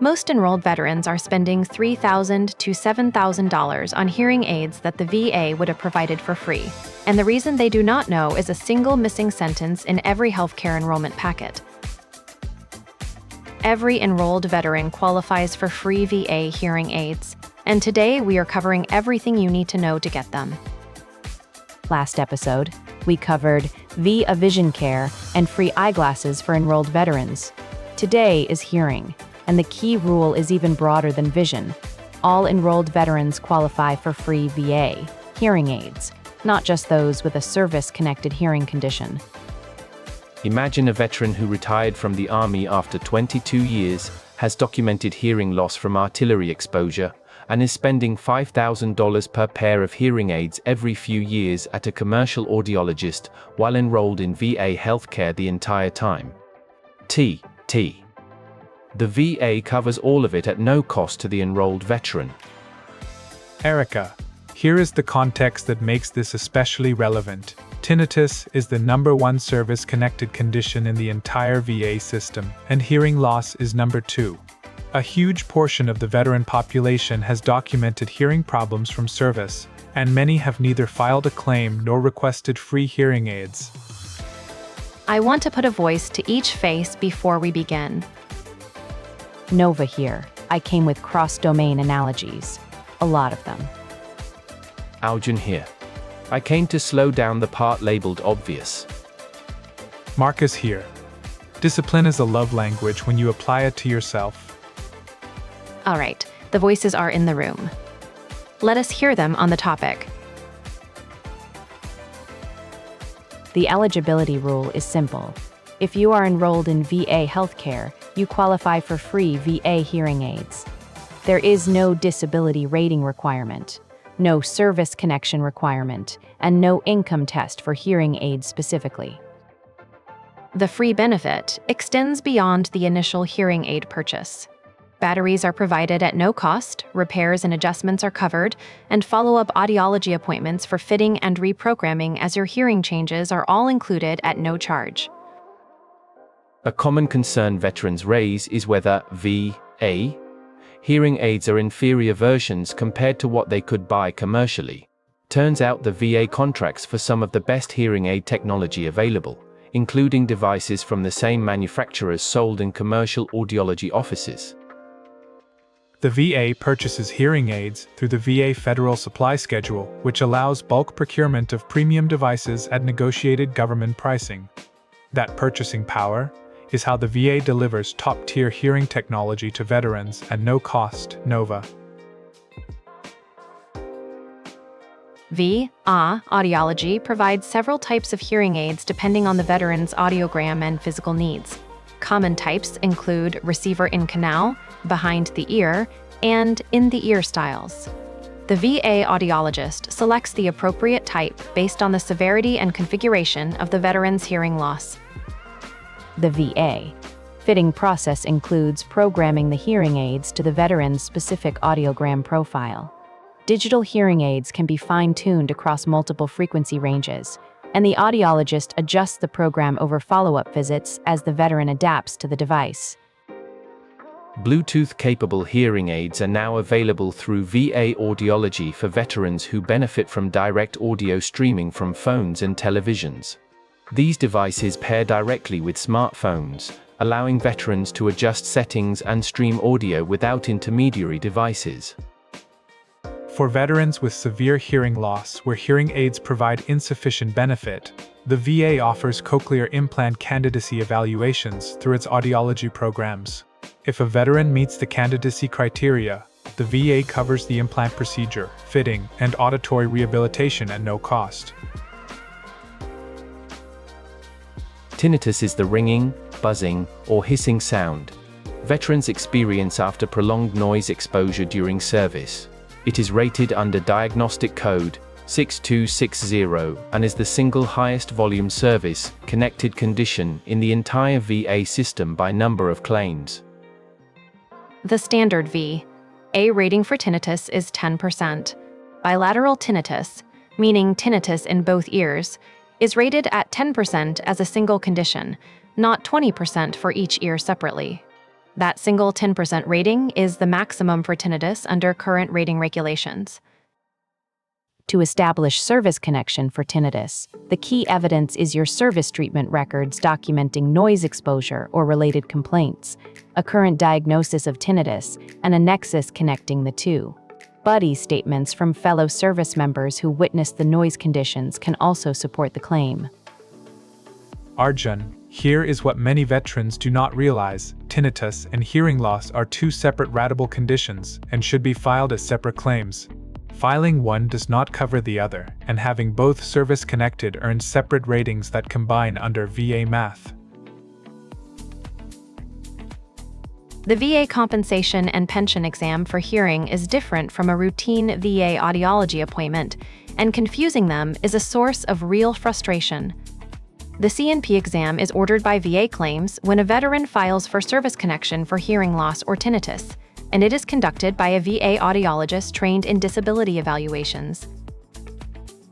Most enrolled veterans are spending $3,000 to $7,000 on hearing aids that the VA would have provided for free. And the reason they do not know is a single missing sentence in every healthcare enrollment packet. Every enrolled veteran qualifies for free VA hearing aids, and today we are covering everything you need to know to get them. Last episode, we covered VA vision care and free eyeglasses for enrolled veterans. Today is hearing, and the key rule is even broader than vision. All enrolled veterans qualify for free VA hearing aids, not just those with a service-connected hearing condition. Imagine a veteran who retired from the Army after 22 years, has documented hearing loss from artillery exposure, and is spending $5,000 per pair of hearing aids every few years at a commercial audiologist while enrolled in VA healthcare the entire time. The VA covers all of it at no cost to the enrolled veteran. Erica, here is the context that makes this especially relevant. Tinnitus is the #1 service-connected condition in the entire VA system, and hearing loss is number 2. A huge portion of the veteran population has documented hearing problems from service, and many have neither filed a claim nor requested free hearing aids. I want to put a voice to each face before we begin. Nova here. I came with cross-domain analogies. A lot of them. Aljun here. I came to slow down the part labeled obvious. Marcus here. Discipline is a love language when you apply it to yourself. All right, the voices are in the room. Let us hear them on the topic. The eligibility rule is simple. If you are enrolled in VA healthcare, you qualify for free VA hearing aids. There is no disability rating requirement, no service connection requirement, and no income test for hearing aids specifically. The free benefit extends beyond the initial hearing aid purchase. Batteries are provided at no cost, repairs and adjustments are covered, and follow-up audiology appointments for fitting and reprogramming as your hearing changes are all included at no charge. A common concern veterans raise is whether VA hearing aids are inferior versions compared to what they could buy commercially. Turns out the VA contracts for some of the best hearing aid technology available, including devices from the same manufacturers sold in commercial audiology offices. The VA purchases hearing aids through the VA Federal Supply Schedule, which allows bulk procurement of premium devices at negotiated government pricing. That purchasing power is how the VA delivers top-tier hearing technology to veterans at no cost. Nova. VA Audiology provides several types of hearing aids depending on the veteran's audiogram and physical needs. Common types include receiver in canal, behind the ear, and in the ear styles. The VA audiologist selects the appropriate type based on the severity and configuration of the veteran's hearing loss. The VA fitting process includes programming the hearing aids to the veteran's specific audiogram profile. Digital hearing aids can be fine-tuned across multiple frequency ranges, and the audiologist adjusts the program over follow-up visits as the veteran adapts to the device. Bluetooth-capable hearing aids are now available through VA Audiology for veterans who benefit from direct audio streaming from phones and televisions. These devices pair directly with smartphones, allowing veterans to adjust settings and stream audio without intermediary devices. For veterans with severe hearing loss where hearing aids provide insufficient benefit, the VA offers cochlear implant candidacy evaluations through its audiology programs. If a veteran meets the candidacy criteria, the VA covers the implant procedure, fitting, and auditory rehabilitation at no cost. Tinnitus is the ringing, buzzing, or hissing sound veterans experience after prolonged noise exposure during service. It is rated under Diagnostic Code 6260 and is the single highest volume service-connected condition in the entire VA system by number of claims. The standard VA rating for tinnitus is 10%. Bilateral tinnitus, meaning tinnitus in both ears, is rated at 10% as a single condition, not 20% for each ear separately. That single 10% rating is the maximum for tinnitus under current rating regulations. To establish service connection for tinnitus, the key evidence is your service treatment records documenting noise exposure or related complaints, a current diagnosis of tinnitus, and a nexus connecting the two. Buddy statements from fellow service members who witnessed the noise conditions can also support the claim. Arjun, here is what many veterans do not realize: tinnitus and hearing loss are two separate ratable conditions and should be filed as separate claims. Filing one does not cover the other, and having both service-connected earns separate ratings that combine under VA math. The VA compensation and pension exam for hearing is different from a routine VA audiology appointment, and confusing them is a source of real frustration. The C&P exam is ordered by VA claims when a veteran files for service connection for hearing loss or tinnitus, and it is conducted by a VA audiologist trained in disability evaluations.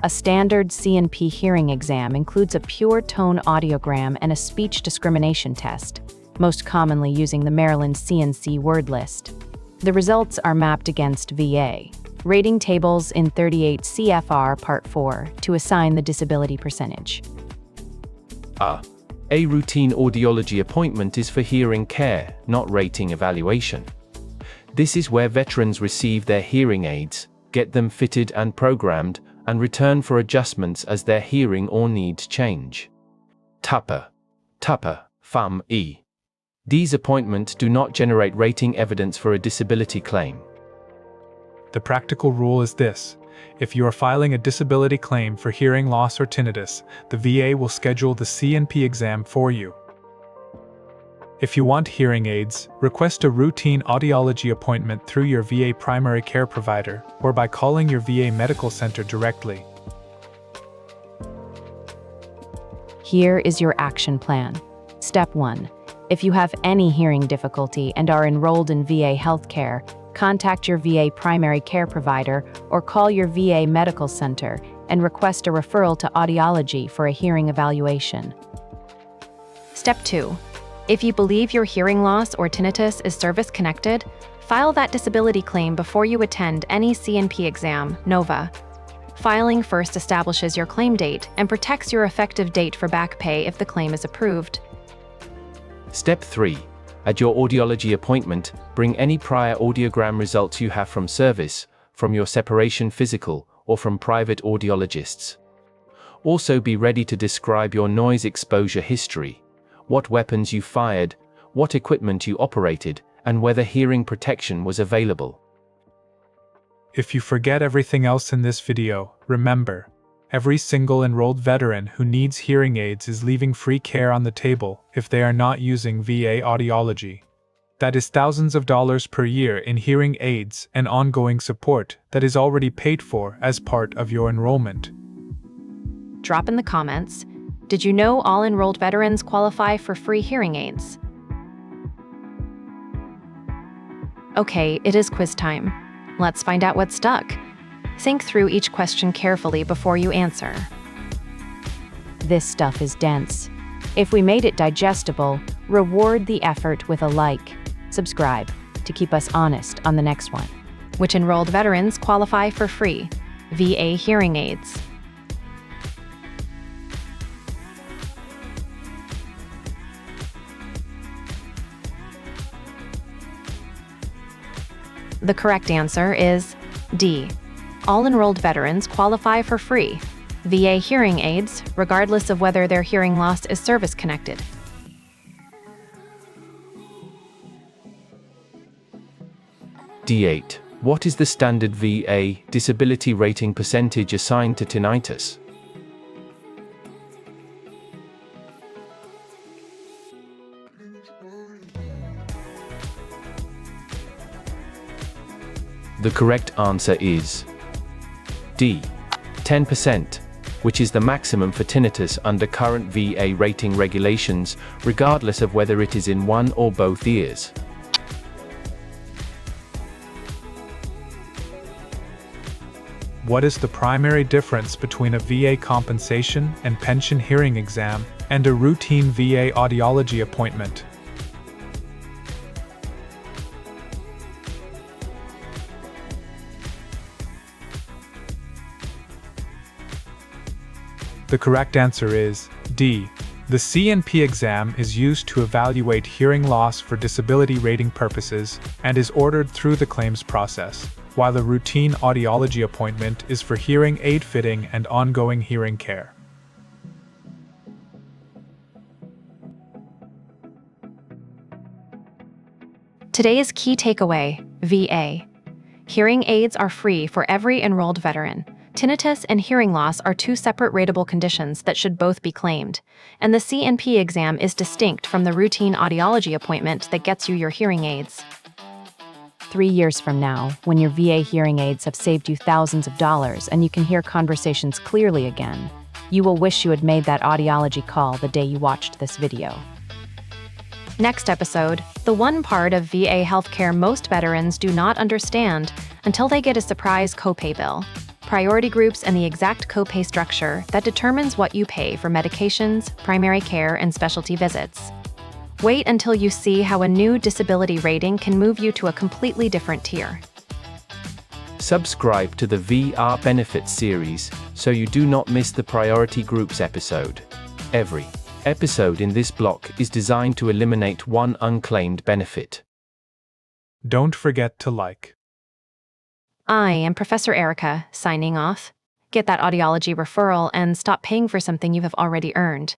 A standard C&P hearing exam includes a pure tone audiogram and a speech discrimination test, most commonly using the Maryland CNC word list. The results are mapped against VA rating tables in 38 CFR Part 4 to assign the disability percentage. A routine audiology appointment is for hearing care, not rating evaluation. This is where veterans receive their hearing aids, get them fitted and programmed, and return for adjustments as their hearing or needs change. TUPA, FUM E. These appointments do not generate rating evidence for a disability claim. The practical rule is this: if you are filing a disability claim for hearing loss or tinnitus, the VA will schedule the C&P exam for you. If you want hearing aids, request a routine audiology appointment through your VA primary care provider or by calling your VA medical center directly. Here is your action plan. Step 1. If you have any hearing difficulty and are enrolled in VA healthcare, contact your VA primary care provider or call your VA medical center and request a referral to audiology for a hearing evaluation. Step 2. If you believe your hearing loss or tinnitus is service-connected, file that disability claim before you attend any C&P exam, NOVA. Filing first establishes your claim date and protects your effective date for back pay if the claim is approved. Step 3. At your audiology appointment, bring any prior audiogram results you have from service, from your separation physical, or from private audiologists. Also be ready to describe your noise exposure history, what weapons you fired, what equipment you operated, and whether hearing protection was available. If you forget everything else in this video, remember, every single enrolled veteran who needs hearing aids is leaving free care on the table if they are not using VA audiology. That is thousands of dollars per year in hearing aids and ongoing support that is already paid for as part of your enrollment. Drop in the comments, did you know all enrolled veterans qualify for free hearing aids? Okay, it is quiz time. Let's find out what's stuck. Think through each question carefully before you answer. This stuff is dense. If we made it digestible, reward the effort with a like. Subscribe to keep us honest on the next one. Which enrolled veterans qualify for free VA hearing aids? The correct answer is D. All enrolled veterans qualify for free VA hearing aids, regardless of whether their hearing loss is service-connected. D8. What is the standard VA disability rating percentage assigned to tinnitus? The correct answer is D. 10%, which is the maximum for tinnitus under current VA rating regulations, regardless of whether it is in one or both ears. What is the primary difference between a VA compensation and pension hearing exam and a routine VA audiology appointment? The correct answer is D. The CNP exam is used to evaluate hearing loss for disability rating purposes and is ordered through the claims process, while the routine audiology appointment is for hearing aid fitting and ongoing hearing care. Today's key takeaway, VA. Hearing aids are free for every enrolled veteran. Tinnitus and hearing loss are two separate rateable conditions that should both be claimed, and the CNP exam is distinct from the routine audiology appointment that gets you your hearing aids. 3 years from now, when your VA hearing aids have saved you thousands of dollars and you can hear conversations clearly again, you will wish you had made that audiology call the day you watched this video. Next episode, the one part of VA healthcare most veterans do not understand until they get a surprise copay bill. Priority groups and the exact copay structure that determines what you pay for medications, primary care, and specialty visits. Wait until you see how a new disability rating can move you to a completely different tier. Subscribe to the VR Benefits series so you do not miss the Priority Groups episode. Every episode in this block is designed to eliminate one unclaimed benefit. Don't forget to like. I am Professor Erica, signing off. Get that audiology referral and stop paying for something you have already earned.